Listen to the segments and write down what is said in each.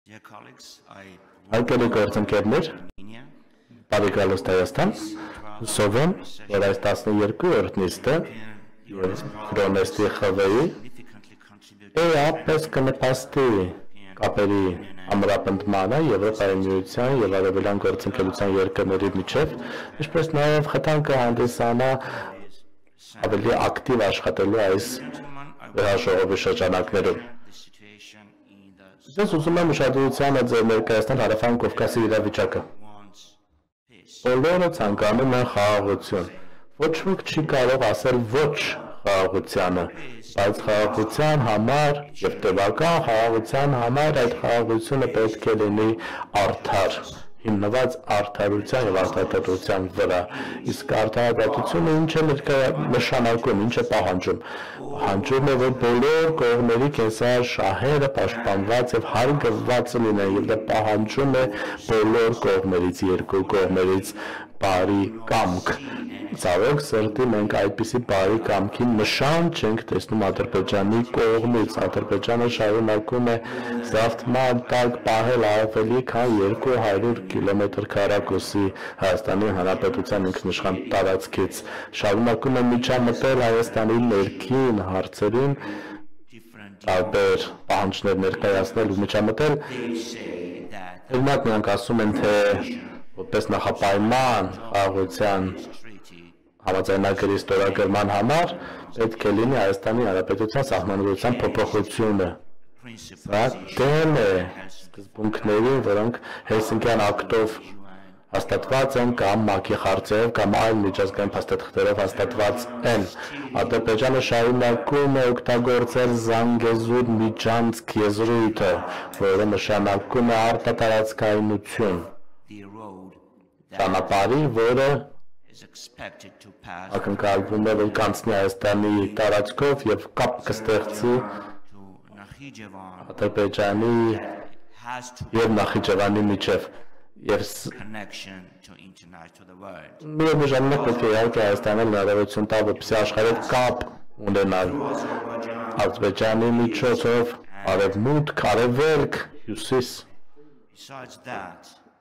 Հարգելի գործընկերներ, բարի գալուստ Հայաստան, հուսով եմ, որ այս 12-րդ նիստը և Euronest-ի խվեի ապես կնպաստի կապերի ամրապնդմանը Եվրոպայի միության և արևելյան գործընկերության երկրների միջև, ինչպես նաև խթան կհանդիսանա ավելի ակտիվ աշխատելու այս վերահաշողովի շրջանակներում։ Ես ուզում եմ ուշադրությանը ձեր ներկայացնել Հարավային Կովկասի իրավիճակը։ Բոլորը ցանկանում են խաղաղություն։ Ոչ ոք չի կարող ասել ոչ խաղաղությանը, բայց խաղաղության համար և տևական խաղաղության համար այդ խաղաղությունը պետք է լինի արդար, հիմնված արդարության և արտահայտության վրա։ Իսկ արտահայտությունը ինչ է նշանակում, ինչ է պահանջում։ Պահանջում է, որ բոլոր կողմերի կենսար շահերը պաշտպանված և հարգված լինեն, և դա պահանջում է բոլոր կողմերից, երկու կողմերից բարի կամք։ Ցավոք սրտի մենք այդպիսի բարի կամքի նշան չենք տեսնում Ադրբեջանի կողմից։ Ադրբեջանը շարունակում է զավթման տակ պահել ավելի քան 200 կիլոմետր քառակուսի Հայաստանի Հանրապետության ինքնիշխան տարածքից, շարունակում է միջամտել Հայաստանի ներքին հարցերին, տարբեր պահանջներ ներկայացնել ու միջամտել։ Օրինակ նրանք ասում են, թե որպես նախապայման խաղաղության համաձայնագրի ստորագրման համար պետք է լինի Հայաստանի Հանրապետության սահմանադրության փոփոխությունը։ Սա դեմ է սկզբունքներին, որոնք Հելսինկյան ակտով հաստատված են կամ ՄԱԿ-ի խարծերով կամ այլ միջազգային փաստաթղթերով հաստատված են։ Ադրբեջանը շարունակում է օգտագործել Զանգեզուր միջանցք եզրույթը, որը նշանակում է արտատարածքայնություն ճանապարհի, որը ակնկալվում է, որ կանցնի Հայաստանի տարածքով և կապ կստեղծի Ադրբեջանի և Նախիջևանի միջև։ Միևնույն ժամանակ պետք է իհարկե Հայաստանը հնարավորություն տա, որպեսզի աշխարհով կապ ունենալ Ադրբեջանի միջոցով արևմուտք, արևելք, հյուսիս։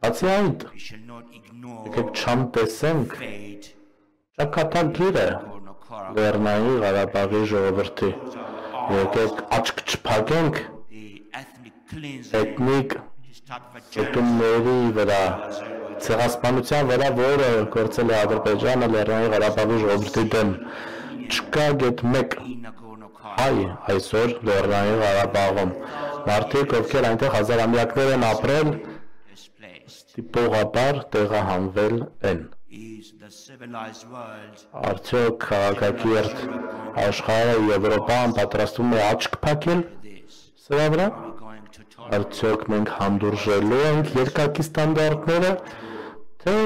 Բացի այդ, եկեք չանտեսենք ճակատագիրը Լեռնային Ղարաբաղի ժողովրդի, եկեք աչք չփակենք էթնիկ շտումների վրա, ցեղասպանության վրա, որը գործել է Ադրբեջանը Լեռնային Ղարաբաղի ժողովրդի դեմ։ Չկա գեթ մեկ հայ այսօր Լեռնային Ղարաբաղում։ Մարդիկ, ովքեր այնտեղ հազարամյակներ են ապրել, տիպողաբար տեղահանվել են։ Արդյոք քաղաքակիրթ աշխարհը Եվրոպան պատրաստվում է աչք փակել սրա վրա։ Արդյոք մենք հանդուրժելու ենք երկակի ստանդարտները, թե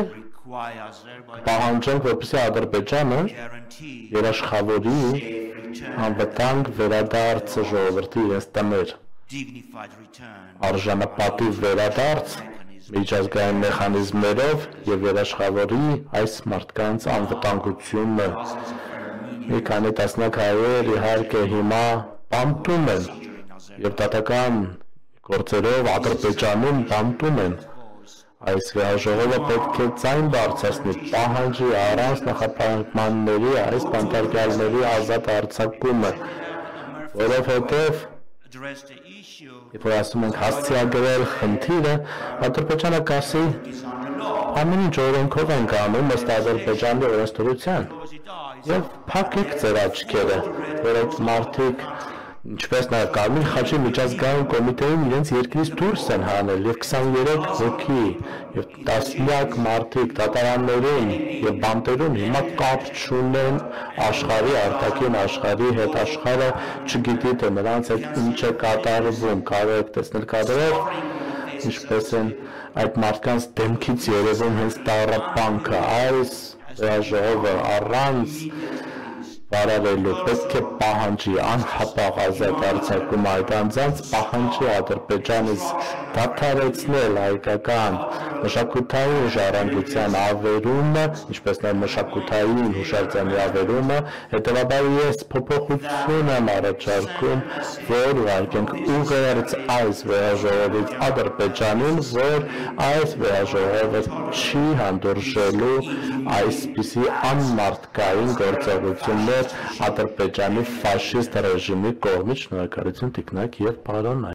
պահանջենք, որպեսզի Ադրբեջանը երաշխավորի անվտանգ վերադարձը ժողովրդի իրենց տներ, արժանապատիվ վերադարձ միջազգային մեխանիզմներով և երաշխավորի այս մարդկանց անվտանգությունը։ Մի քանի տասնյակ հայեր իհարկե հիմա բանտում են և դատական գործերով Ադրբեջանում բանտում են։ Այս վերահաշողովը պետք է ձայն բարձրացնի, պահանջի առանց նախապայմանների այս բանտարկյալների ազատ արձակումը, որովհետև երբ որ ասում ենք հասցեագրել խնդիրը, Ադրբեջանը կասի ամեն ինչ օրենքով ենք անում ըստ Ադրբեջանի օրենսդրության, և փակեք ձեր աչքերը, որ այդ մարդիկ, ինչպես նաև Կարմիր խաչի միջազգային կոմիտեին իրենց երկրից դուրս են հանել, և 23 հոգի և տասնյակ մարդիկ դատարաններում և բանտերում հիմա կապ չունեն աշխարհի, արտաքին աշխարհի հետ, աշխարհը չգիտի, թե նրանց հետ ինչ է կատարվում, կարող եք տեսնել կադրեր, ինչպես են այդ մարդկանց դեմքից երևում հենց տառապանքը, այս վերահաշողովը առանց վարարելու պետք է պահանջի անհապաղ ազատ արձակում այդ անձանց, պահանջի Ադրբեջանից դադարեցնել հայկական մշակութային ժառանգության ավերումը, ինչպես նաև մշակութային հուշարձանի ավերումը, հետևաբար ես փոփոխություն եմ առաջարկում, որ ուղարկենք ուղերձ այս վեհաժողովից Ադրբեջանին, որ այս վեհաժողովը չի հանդուրժելու այսպիսի անմարդկային գործողություններ Ադրբեջանի ֆաշիստ ռեժիմի կողմից։ Շնորհակալություն, Տիկնակ եւ պարոն